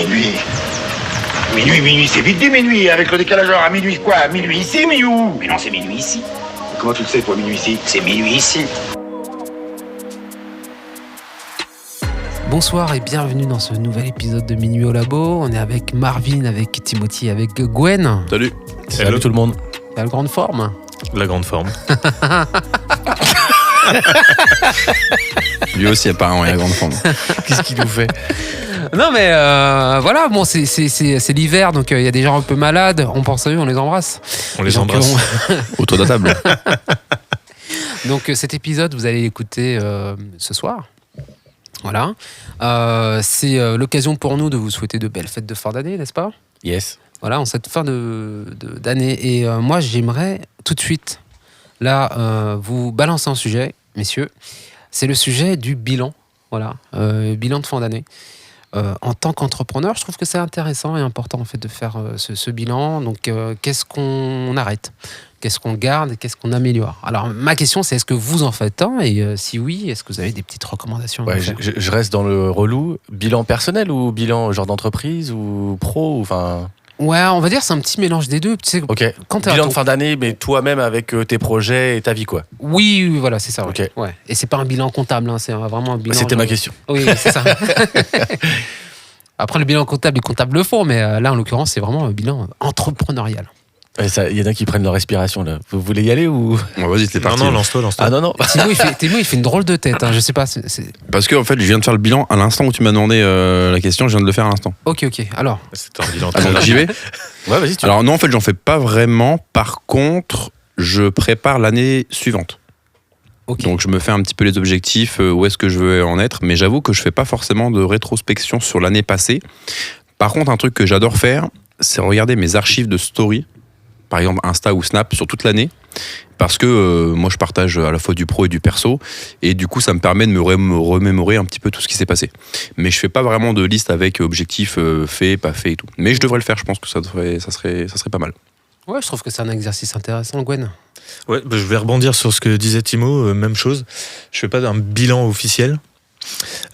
Minuit. Minuit, c'est vite dit minuit, avec le décalage horaire à minuit quoi? Minuit ici, minuit où? Mais non, c'est minuit ici. Comment tu le sais, toi, minuit ici? C'est minuit ici. Bonsoir et bienvenue dans ce nouvel épisode de Minuit au Labo. On est avec Marvin, avec Timothy, avec Gwen. Salut. Salut tout le monde. La grande forme. La grande forme. Lui aussi apparemment, il a la grande forme. Qu'est-ce qu'il nous fait? Non mais voilà, bon c'est l'hiver, donc il y a des gens un peu malades. On pense à eux, on les embrasse. On les embrasse. Autour de la table. Donc cet épisode, vous allez l'écouter ce soir. Voilà. C'est l'occasion pour nous de vous souhaiter de belles fêtes de fin d'année, n'est-ce pas? Yes. Voilà, en cette fin d'année. Et moi, j'aimerais tout de suite, là, vous balancer un sujet, messieurs. C'est le sujet du bilan. Voilà, bilan de fin d'année. En tant qu'entrepreneur, je trouve que c'est intéressant et important en fait de faire ce bilan. Donc, qu'est-ce qu'on arrête? Qu'est-ce qu'on garde et qu'est-ce qu'on améliore? Alors, ma question, c'est est-ce que vous en faites un? Et si oui, est-ce que vous avez des petites recommandations? Ouais, je reste dans le relou. Bilan personnel ou bilan genre d'entreprise ou pro ou enfin. Ouais, on va dire c'est un petit mélange des deux. Tu sais, Ok. quand t'es Bilan de fin d'année, mais toi-même avec tes projets et ta vie quoi. Oui, voilà, c'est ça. Ouais. Ok. Ouais. Et c'est pas un bilan comptable, hein, c'est vraiment un bilan. C'était ma question. Oui, c'est ça. Après, le bilan comptable, les comptables le font, mais là, en l'occurrence, c'est vraiment un bilan entrepreneurial. Il y en a qui prennent leur respiration là. Vous voulez y aller ou? Vas-y, c'est parti. Non, lance-toi. Ah non. Timo, il fait une drôle de tête. Hein, je sais pas. Parce que en fait, je viens de faire le bilan à l'instant où tu m'as demandé la question. Je viens de le faire à l'instant. Ok. Alors. C'était un bilan. Donc j'y vais. Ouais, vas-y. Alors non, en fait, j'en fais pas vraiment. Par contre, je prépare l'année suivante. Ok. Donc je me fais un petit peu les objectifs, où est-ce que je veux en être. Mais j'avoue que je fais pas forcément de rétrospection sur l'année passée. Par contre, un truc que j'adore faire, c'est regarder mes archives de story. Par exemple Insta ou Snap sur toute l'année, parce que moi je partage à la fois du pro et du perso, et du coup ça me permet de me remémorer un petit peu tout ce qui s'est passé. Mais je fais pas vraiment de liste avec objectifs faits, pas faits et tout. Mais je devrais le faire, je pense que ça serait pas mal. Ouais, je trouve que c'est un exercice intéressant, Gwen. Ouais, je vais rebondir sur ce que disait Timo, même chose. Je fais pas un bilan officiel,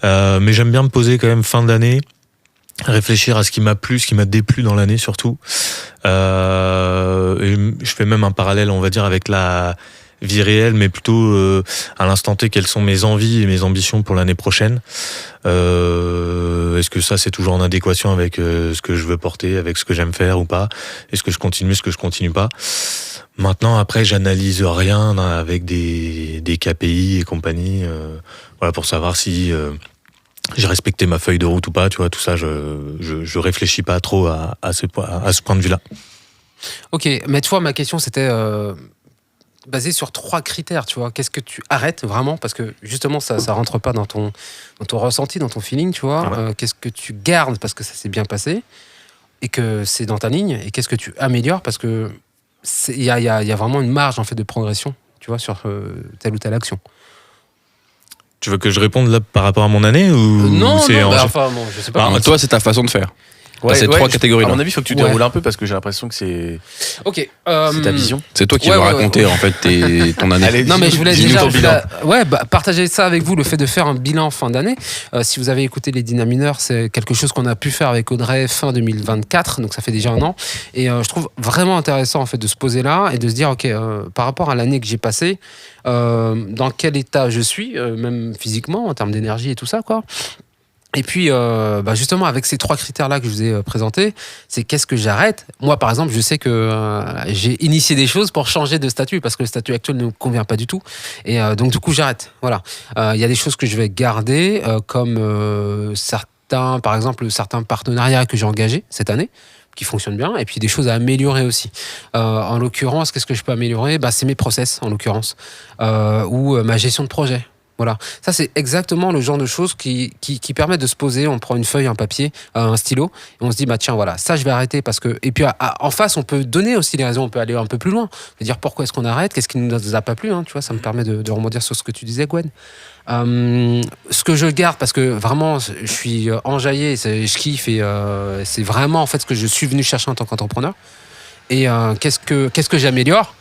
mais j'aime bien me poser quand même fin d'année, réfléchir à ce qui m'a plu, ce qui m'a déplu dans l'année surtout. Et je fais même un parallèle, on va dire, avec la vie réelle, mais plutôt à l'instant T, quelles sont mes envies et mes ambitions pour l'année prochaine. Est-ce que ça, c'est toujours en adéquation avec ce que je veux porter, avec ce que j'aime faire ou pas? Est-ce que je continue, est-ce que je continue pas? Maintenant, après, j'analyse rien avec des KPI et compagnie, voilà, pour savoir si j'ai respecté ma feuille de route ou pas, tu vois, tout ça, je réfléchis pas trop à ce point de vue-là. Ok, mais tu vois, ma question, c'était basée sur 3 critères, tu vois. Qu'est-ce que tu arrêtes vraiment? Parce que justement, ça rentre pas dans ton ressenti, dans ton feeling, tu vois. Ouais. Qu'est-ce que tu gardes parce que ça s'est bien passé et que c'est dans ta ligne? Et qu'est-ce que tu améliores parce que il y a vraiment une marge en fait de progression, tu vois, sur telle ou telle action. Tu veux que je réponde là par rapport à mon année ou Non, c'est non, en... enfin, bon, je sais pas. Alors, toi, c'est ta façon de faire. Ouais, ces 3 catégories-là. À mon avis, il faut que tu déroules un peu parce que j'ai l'impression que c'est Ok. ta vision. C'est toi qui veux raconter en fait ton année. Allez, Non, mais je voulais dis-nous déjà ton bilan. partager ça avec vous, le fait de faire un bilan en fin d'année. Si vous avez écouté les Dynamineurs, c'est quelque chose qu'on a pu faire avec Audrey fin 2024, donc ça fait déjà un an. Et je trouve vraiment intéressant en fait de se poser là et de se dire, ok, par rapport à l'année que j'ai passée, dans quel état je suis, même physiquement, en termes d'énergie et tout ça, quoi. Et puis, justement, avec ces 3 critères-là que je vous ai présentés, c'est qu'est-ce que j'arrête? Moi, par exemple, je sais que j'ai initié des choses pour changer de statut, parce que le statut actuel ne me convient pas du tout. Et donc, du coup, j'arrête. Voilà. Il y a des choses que je vais garder, comme certains partenariats que j'ai engagés cette année, qui fonctionnent bien, et puis des choses à améliorer aussi. En l'occurrence, qu'est-ce que je peux améliorer? C'est mes process, en l'occurrence, ou ma gestion de projet. Voilà, ça c'est exactement le genre de choses qui permet de se poser. On prend une feuille, un papier, un stylo, et on se dit tiens voilà, ça je vais arrêter parce que. Et puis en face, on peut donner aussi les raisons. On peut aller un peu plus loin, dire pourquoi est-ce qu'on arrête, qu'est-ce qui ne nous a pas plu. Tu vois, ça me permet de rebondir sur ce que tu disais, Gwen. Ce que je garde, parce que vraiment, je suis enjaillé, je kiffe et c'est vraiment en fait ce que je suis venu chercher en tant qu'entrepreneur. Et qu'est-ce que j'améliore?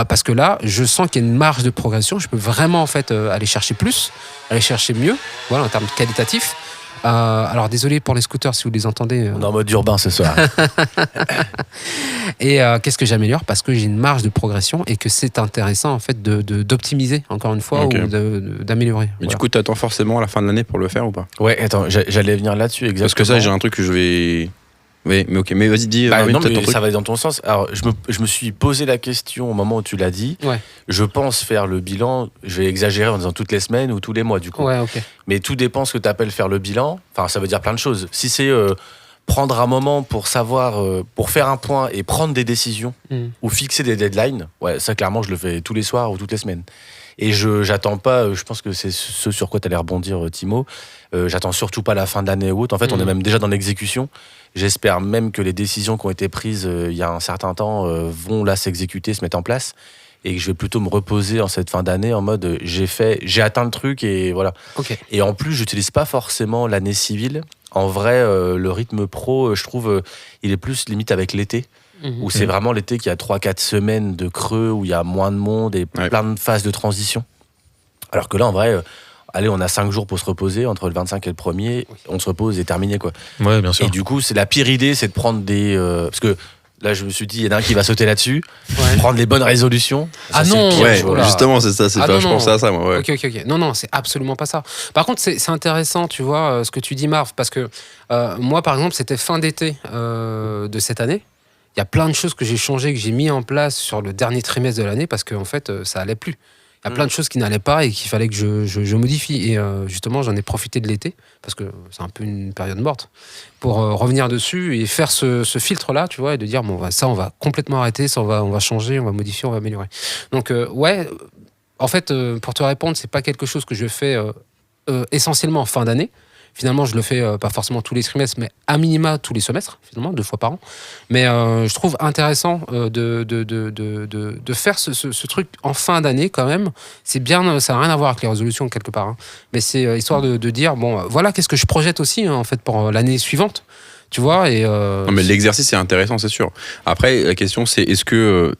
Parce que là, je sens qu'il y a une marge de progression. Je peux vraiment en fait aller chercher plus, aller chercher mieux, voilà, en termes qualitatifs. Alors désolé pour les scooters si vous les entendez. On est en mode urbain ce soir. Et qu'est-ce que j'améliore? Parce que j'ai une marge de progression et que c'est intéressant en fait d'optimiser encore une fois Ok. ou d'améliorer. Mais Voilà. du coup, t'attends forcément à la fin de l'année pour le faire ou pas? Ouais, attends, j'allais venir là-dessus exactement. Parce que ça, j'ai un truc que je vais. Oui, mais ok. Mais vas-y, dis. Bah, Marvin, non, peut-être mais ton truc. ça va dans ton sens. Alors, je me suis posé la question au moment où tu l'as dit. Ouais. Je pense faire le bilan, je vais exagérer en disant toutes les semaines ou tous les mois du coup. Ouais, ok. Mais tout dépend ce que tu appelles faire le bilan. Enfin, ça veut dire plein de choses. Si c'est prendre un moment pour savoir, pour faire un point et prendre des décisions ou fixer des deadlines, ouais, ça clairement, je le fais tous les soirs ou toutes les semaines. Et j'attends pas, je pense que c'est ce sur quoi tu allais rebondir, Timo. J'attends surtout pas la fin de l'année ou autre. En fait, on est même déjà dans l'exécution. J'espère même que les décisions qui ont été prises il y a un certain temps vont là s'exécuter, se mettre en place. Et que je vais plutôt me reposer en cette fin d'année en mode j'ai atteint le truc et voilà. Ok. Et en plus, j'utilise pas forcément l'année civile. En vrai, le rythme pro, je trouve, il est plus limite avec l'été. Où c'est vraiment l'été qui a 3-4 semaines de creux, où il y a moins de monde et plein de phases de transition. Alors que là, en vrai, allez, on a 5 jours pour se reposer, entre le 25 et le 1er, on se repose et terminé, quoi. Ouais, bien sûr. Et du coup, c'est la pire idée, c'est de prendre des... parce que là, je me suis dit, il y en a un qui va sauter là-dessus, prendre les bonnes résolutions. Ah Ça, c'est non, le pire, Ouais, tu vois. Voilà. justement, c'est ça. Ah non, Je non. pensais à ça, moi. Ouais. Ok. Non, c'est absolument pas ça. Par contre, c'est intéressant, tu vois, ce que tu dis, Marv, parce que moi, par exemple, c'était fin d'été de cette année. Il y a plein de choses que j'ai changées, que j'ai mis en place sur le dernier trimestre de l'année parce qu'en fait, ça allait plus. Il y a plein de choses qui n'allaient pas et qu'il fallait que je modifie. Et justement, j'en ai profité de l'été, parce que c'est un peu une période morte, pour revenir dessus et faire ce filtre-là, tu vois, et de dire, bon, ça, on va complètement arrêter, ça, on va changer, on va modifier, on va améliorer. Donc, ouais, en fait, pour te répondre, c'est pas quelque chose que je fais essentiellement en fin d'année. Finalement, je le fais pas forcément tous les trimestres, mais à minima tous les semestres, finalement, 2 fois par an. Mais je trouve intéressant de faire ce truc en fin d'année quand même. C'est bien, ça n'a rien à voir avec les résolutions quelque part. Hein. Mais c'est histoire de dire, bon, voilà, qu'est-ce que je projette aussi en fait pour l'année suivante. Tu vois et Non, mais l'exercice est intéressant, c'est sûr. Après, la question, c'est est-ce que.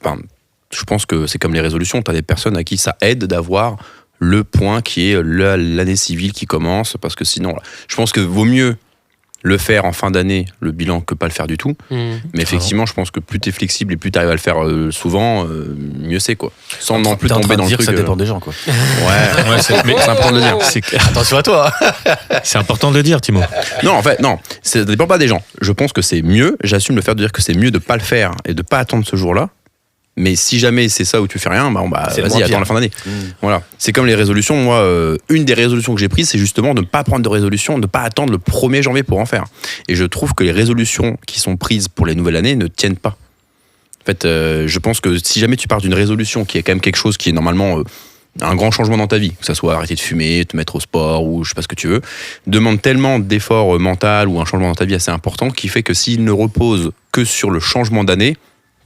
Je pense que c'est comme les résolutions. Tu as des personnes à qui ça aide d'avoir le point qui est l'année civile qui commence, parce que sinon, je pense que vaut mieux le faire en fin d'année, le bilan, que pas le faire du tout. Mais effectivement, je pense que plus t'es flexible et plus t'arrives à le faire souvent, mieux c'est, quoi. Sans non plus T'es en tomber train de dans le dire truc. que ça dépend des gens, quoi. Ouais, Ouais, mais c'est important de le dire. Attention à toi. C'est important de le dire, Timo. Non, en fait, non, ça dépend pas des gens. Je pense que c'est mieux, j'assume le fait de dire que c'est mieux de pas le faire et de pas attendre ce jour-là. Mais si jamais c'est ça où tu fais rien, C'est le vas-y, moins attends pire. la fin d'année. Voilà. C'est comme les résolutions. Moi, une des résolutions que j'ai prises, c'est justement de ne pas prendre de résolution, de ne pas attendre le 1er janvier pour en faire. Et je trouve que les résolutions qui sont prises pour les nouvelles années ne tiennent pas. En fait, je pense que si jamais tu pars d'une résolution qui est quand même quelque chose qui est normalement un grand changement dans ta vie, que ça soit arrêter de fumer, te mettre au sport ou je sais pas ce que tu veux, demande tellement d'efforts mental ou un changement dans ta vie assez important qui fait que s'il ne repose que sur le changement d'année,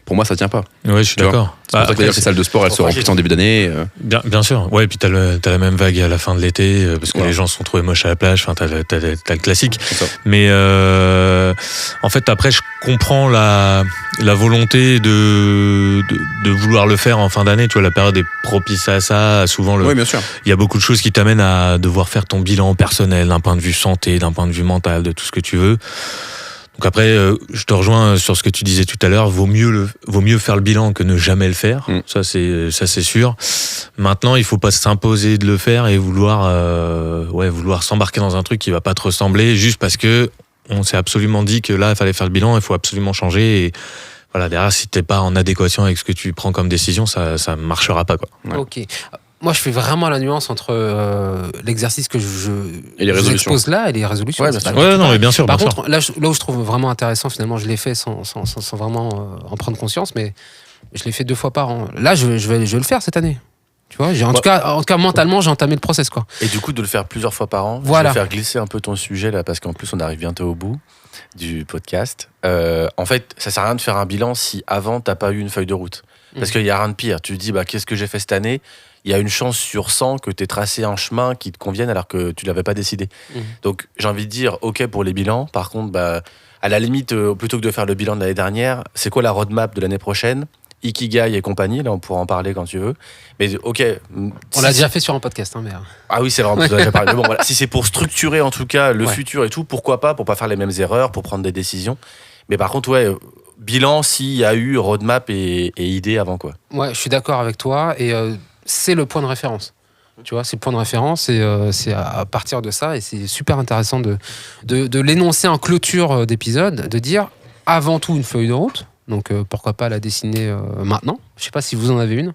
pour moi, ça tient pas. Ouais, je suis Tu vois. d'accord. C'est pour ça que d'ailleurs, les salles de sport, elles se remplissent en début d'année. Bien sûr. Ouais, et puis t'as la même vague à la fin de l'été, parce que Voilà. les gens se sont trouvés moches à la plage. Enfin, t'as le classique. C'est ça. Mais en fait, après, je comprends la volonté de vouloir le faire en fin d'année. Tu vois, la période est propice à ça. Souvent, Oui, bien sûr. il y a beaucoup de choses qui t'amènent à devoir faire ton bilan personnel, d'un point de vue santé, d'un point de vue mental, de tout ce que tu veux. Donc après, je te rejoins sur ce que tu disais tout à l'heure. Vaut mieux faire le bilan que ne jamais le faire. Ça c'est sûr. Maintenant, il faut pas s'imposer de le faire et vouloir s'embarquer dans un truc qui va pas te ressembler juste parce que on s'est absolument dit que là, il fallait faire le bilan, il faut absolument changer. Et voilà, derrière, si t'es pas en adéquation avec ce que tu prends comme décision, ça marchera pas, quoi. Ouais. Ok. Moi, je fais vraiment la nuance entre l'exercice que Et les je résolutions. expose là et les résolutions. Ouais, C'est bien pas sûr. du tout Ouais, non, pareil. mais bien sûr, Par bien contre, là où je trouve vraiment intéressant, finalement, je l'ai fait sans vraiment en prendre conscience, mais je l'ai fait 2 fois par an. Là, je vais le faire cette année. Tu vois, en tout cas, mentalement, j'ai entamé le process, quoi. Et du coup, de le faire plusieurs fois par an, Voilà. je vais faire glisser un peu ton sujet là, parce qu'en plus, on arrive bientôt au bout du podcast. En fait, ça sert à rien de faire un bilan si avant, t'as pas eu une feuille de route. Parce qu'il y a rien de pire. Tu te dis, qu'est-ce que j'ai fait cette année ? Il y a une chance sur 100 que tu aies tracé un chemin qui te convienne alors que tu l'avais pas décidé. Donc, j'ai envie de dire, OK pour les bilans. Par contre, à la limite, plutôt que de faire le bilan de l'année dernière, c'est quoi la roadmap de l'année prochaine ? Ikigai et compagnie. Là, on pourra en parler quand tu veux. Mais ok. On l'a déjà fait sur un podcast, hein, mais... Ah oui, c'est vrai, on en a déjà parlé. Mais bon, voilà. Si c'est pour structurer en tout cas le futur et tout, pourquoi pas, pour pas faire les mêmes erreurs, pour prendre des décisions. Mais par contre, ouais, bilan s'il y a eu roadmap et idée avant, quoi. Ouais, je suis d'accord avec toi et c'est le point de référence. Tu vois, c'est le point de référence et c'est à partir de ça et c'est super intéressant de l'énoncer en clôture d'épisode, de dire avant tout une feuille de route. Donc pourquoi pas la dessiner maintenant. Je sais pas si vous en avez une.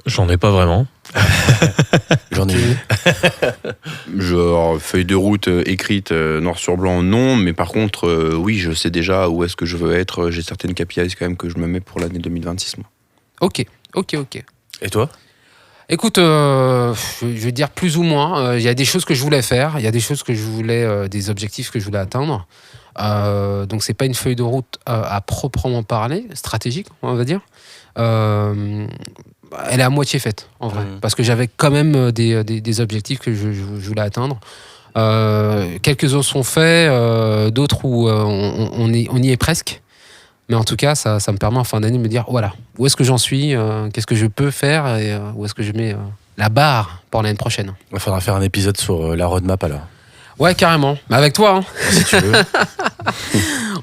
J'en ai pas vraiment. J'en ai eu. Genre, feuille de route écrite noir sur blanc, non. Mais par contre, oui, je sais déjà où est-ce que je veux être. J'ai certaines KPIs quand même que je me mets pour l'année 2026. Moi. Ok. Et toi? Écoute, je vais dire plus ou moins. Il y a des choses que je voulais faire, il y a des choses que je voulais, des objectifs que je voulais atteindre. Donc c'est pas une feuille de route à proprement parler, stratégique, on va dire. Elle est à moitié faite, en vrai, parce que j'avais quand même des objectifs que je voulais atteindre. Quelques-uns sont faits, d'autres où on y est presque. Mais en tout cas, ça me permet en fin d'année de me dire, voilà, où est-ce que j'en suis, qu'est-ce que je peux faire et où est-ce que je mets la barre pour l'année prochaine. Il faudra faire un épisode sur la roadmap alors. Ouais, carrément. Mais avec toi, hein. Si tu veux.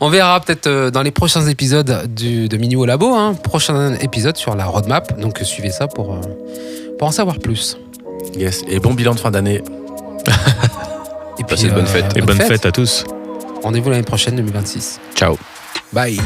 On verra peut-être dans les prochains épisodes de Minou au Labo, hein, prochain épisode sur la roadmap. Donc suivez ça pour en savoir plus. Yes. Et bon bilan de fin d'année. Et puis Passez de bonnes fêtes. Et bonne fête à tous. Rendez-vous l'année prochaine, 2026. Ciao. Bye.